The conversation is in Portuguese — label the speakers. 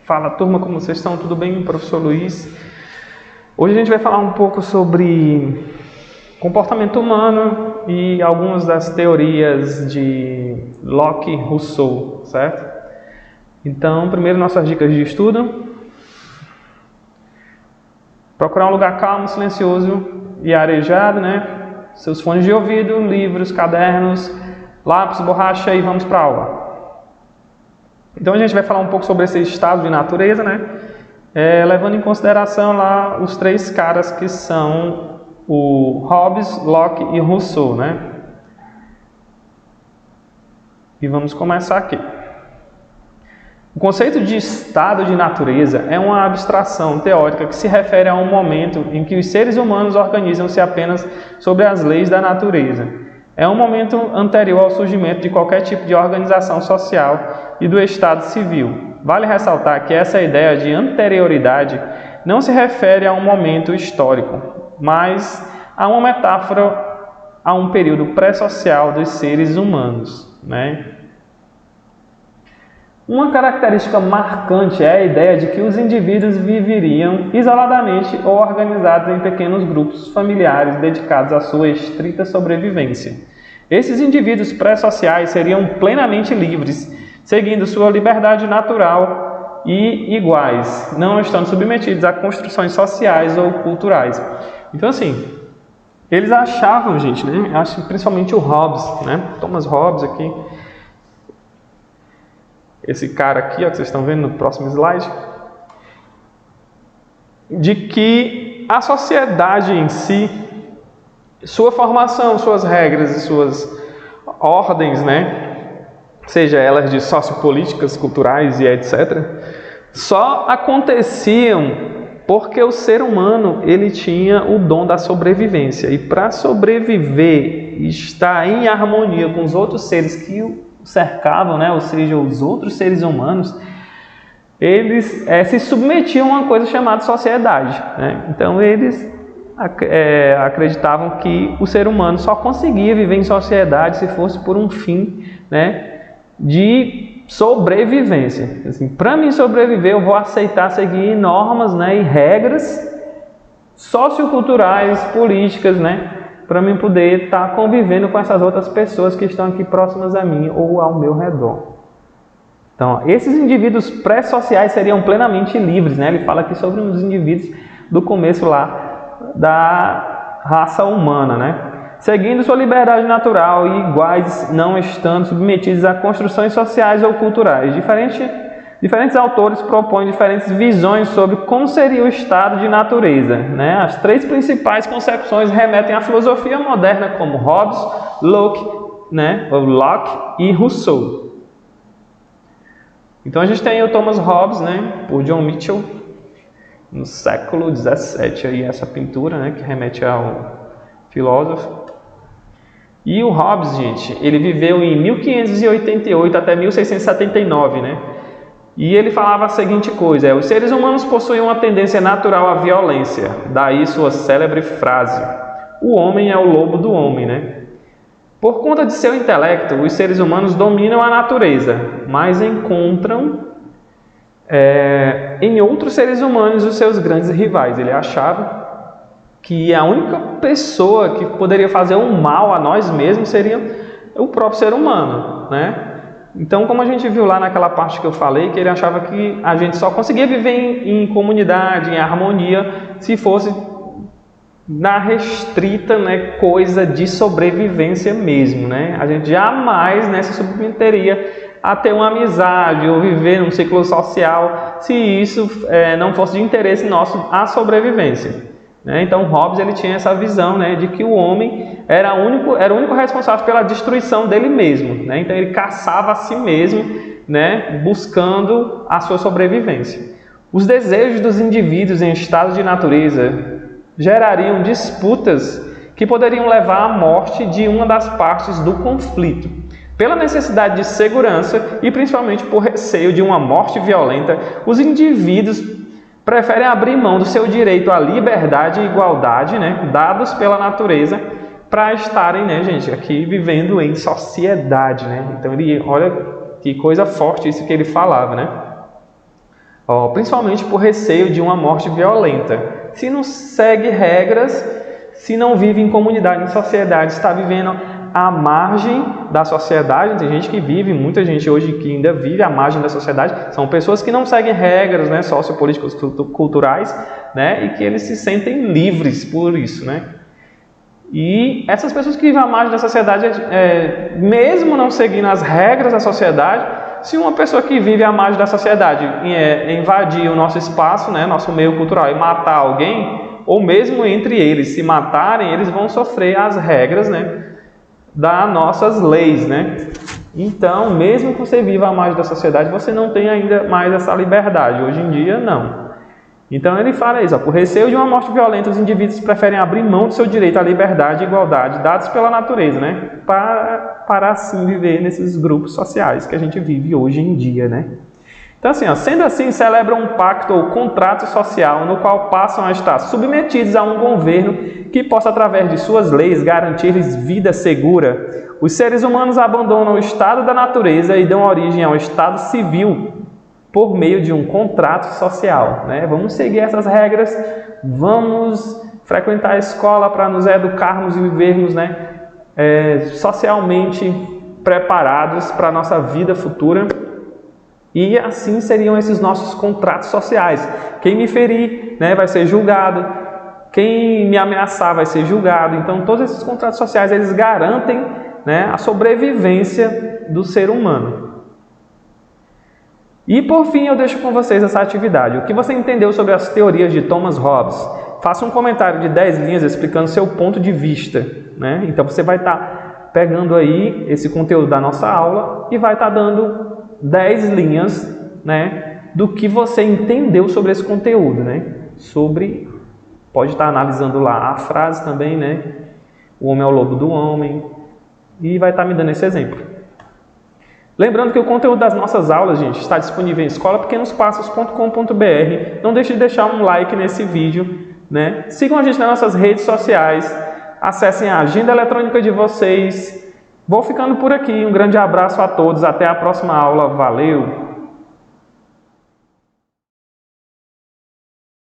Speaker 1: Fala turma, como vocês estão? Tudo bem? Professor Luiz. Hoje a gente vai falar um pouco sobre comportamento humano e algumas das teorias de Locke e Rousseau, certo? Então, primeiro nossas dicas de estudo. Procurar um lugar calmo, silencioso e arejado, né? Seus fones de ouvido, livros, cadernos, lápis, borracha e vamos para a aula. Então a gente vai falar um pouco sobre esse estado de natureza, né? Levando em consideração lá os três caras que são o Hobbes, Locke e Rousseau, né? E vamos começar aqui. O conceito de estado de natureza é uma abstração teórica que se refere a um momento em que os seres humanos organizam-se apenas sobre as leis da natureza. É um momento anterior ao surgimento de qualquer tipo de organização social e do Estado civil. Vale ressaltar que essa ideia de anterioridade não se refere a um momento histórico, mas a uma metáfora a um período pré-social dos seres humanos, né? Uma característica marcante é a ideia de que os indivíduos viveriam isoladamente ou organizados em pequenos grupos familiares dedicados à sua estrita sobrevivência. Esses indivíduos pré-sociais seriam plenamente livres, seguindo sua liberdade natural e iguais, não estando submetidos a construções sociais ou culturais. Então, assim, eles achavam, gente, né? Acho principalmente o Hobbes, né? Thomas Hobbes aqui. Esse cara aqui, ó, que vocês estão vendo no próximo slide, de que a sociedade em si, sua formação, suas regras e suas ordens, né, seja elas de sociopolíticas, culturais e etc., só aconteciam porque o ser humano ele tinha o dom da sobrevivência. E para sobreviver e estar em harmonia com os outros seres que o cercavam, né, ou seja, os outros seres humanos, eles se submetiam a uma coisa chamada sociedade, né? Então eles acreditavam que o ser humano só conseguia viver em sociedade se fosse por um fim, né, de sobrevivência. Assim, para mim sobreviver, eu vou aceitar seguir normas, né, e regras socioculturais, políticas, né, para mim poder estar convivendo com essas outras pessoas que estão aqui próximas a mim ou ao meu redor. Então, esses indivíduos pré-sociais seriam plenamente livres, né? Ele fala aqui sobre os indivíduos do começo lá da raça humana, né? Seguindo sua liberdade natural e iguais, não estando submetidos a construções sociais ou culturais. Diferentes autores propõem diferentes visões sobre como seria o estado de natureza, né? As três principais concepções remetem à filosofia moderna, como Hobbes, Locke, né? Locke e Rousseau. Então a gente tem o Thomas Hobbes, né? Por John Mitchell, no século XVII, aí essa pintura, né? Que remete ao filósofo. E o Hobbes, gente, ele viveu em 1588 até 1679, né? E ele falava a seguinte coisa, os seres humanos possuem uma tendência natural à violência, daí sua célebre frase, o homem é o lobo do homem, né? Por conta de seu intelecto, os seres humanos dominam a natureza, mas encontram em outros seres humanos os seus grandes rivais. Ele achava que a única pessoa que poderia fazer um mal a nós mesmos seria o próprio ser humano, né? Então, como a gente viu lá naquela parte que eu falei, que ele achava que a gente só conseguia viver em comunidade, em harmonia, se fosse na restrita, né, coisa de sobrevivência mesmo, né? A gente jamais, né, se submeteria a ter uma amizade ou viver num ciclo social se isso não fosse de interesse nosso a sobrevivência. Então Hobbes ele tinha essa visão, né, de que o homem era o único responsável pela destruição dele mesmo, né? Então ele caçava a si mesmo, né, buscando a sua sobrevivência. Os desejos dos indivíduos em estado de natureza gerariam disputas que poderiam levar à morte de uma das partes do conflito. Pela necessidade de segurança e principalmente por receio de uma morte violenta, os indivíduos preferem abrir mão do seu direito à liberdade e igualdade, né, dados pela natureza, para estarem, né, gente, aqui vivendo em sociedade, né? Então olha que coisa forte isso que ele falava, né? Principalmente por receio de uma morte violenta. Se não segue regras, se não vive em comunidade, em sociedade, está vivendo à margem da sociedade. Tem gente que vive, muita gente hoje que ainda vive à margem da sociedade, são pessoas que não seguem regras, né, sociopolíticas, culturais, né, e que eles se sentem livres por isso, né. E essas pessoas que vivem à margem da sociedade, mesmo não seguindo as regras da sociedade, se uma pessoa que vive à margem da sociedade invadir o nosso espaço, né, nosso meio cultural, e matar alguém, ou mesmo entre eles se matarem, eles vão sofrer as regras, né, das nossas leis, né? Então, mesmo que você viva à margem da sociedade, você não tem ainda mais essa liberdade. Hoje em dia, não. Então, ele fala isso, por receio de uma morte violenta, os indivíduos preferem abrir mão do seu direito à liberdade e igualdade dados pela natureza, né? Para assim viver nesses grupos sociais que a gente vive hoje em dia, né? Então, assim, sendo assim, celebram um pacto ou contrato social no qual passam a estar submetidos a um governo que possa, através de suas leis, garantir-lhes vida segura. Os seres humanos abandonam o estado da natureza e dão origem ao estado civil por meio de um contrato social, né? Vamos seguir essas regras, vamos frequentar a escola para nos educarmos e vivermos, né, socialmente preparados para a nossa vida futura. E assim seriam esses nossos contratos sociais. Quem me ferir, né, vai ser julgado. Quem me ameaçar vai ser julgado. Então, todos esses contratos sociais, eles garantem, né, a sobrevivência do ser humano. E, por fim, eu deixo com vocês essa atividade. O que você entendeu sobre as teorias de Thomas Hobbes? Faça um comentário de 10 linhas explicando seu ponto de vista, né? Então, você vai estar pegando aí esse conteúdo da nossa aula e vai estar dando 10 linhas, né, do que você entendeu sobre esse conteúdo, né? Pode estar analisando lá a frase também, né? O homem é o lobo do homem. E vai estar me dando esse exemplo. Lembrando que o conteúdo das nossas aulas, gente, está disponível em escolapequenospassos.com.br. Não deixe de deixar um like nesse vídeo, né? Sigam a gente nas nossas redes sociais. Acessem a agenda eletrônica de vocês. Vou ficando por aqui. Um grande abraço a todos. Até a próxima aula. Valeu!